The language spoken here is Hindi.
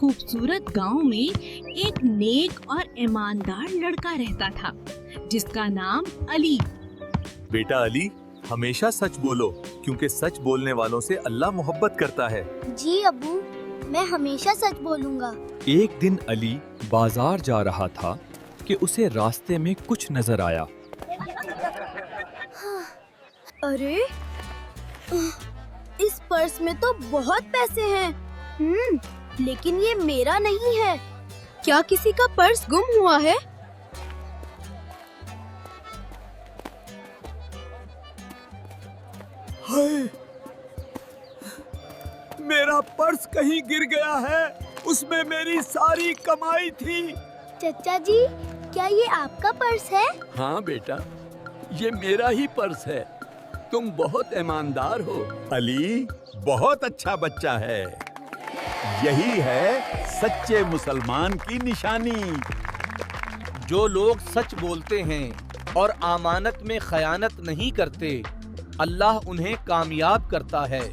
खूबसूरत गांव में एक नेक और ईमानदार लड़का रहता था जिसका नाम अली। बेटा अली, हमेशा सच बोलो क्योंकि सच बोलने वालों से अल्लाह मोहब्बत करता है। जी अब्बू, मैं हमेशा सच बोलूंगा। एक दिन अली बाजार जा रहा था कि उसे रास्ते में कुछ नजर आया। अरे, इस पर्स में तो बहुत पैसे हैं। लेकिन ये मेरा नहीं है। क्या किसी का पर्स गुम हुआ है? हाय, मेरा पर्स कहीं गिर गया है। उसमें मेरी सारी कमाई थी। चचा जी, क्या ये आपका पर्स है? हाँ बेटा, ये मेरा ही पर्स है। तुम बहुत ईमानदार हो। अली बहुत अच्छा बच्चा है। यही है सच्चे मुसलमान की निशानी। जो लोग सच बोलते हैं और अमानत में खयानत नहीं करते, अल्लाह उन्हें कामयाब करता है।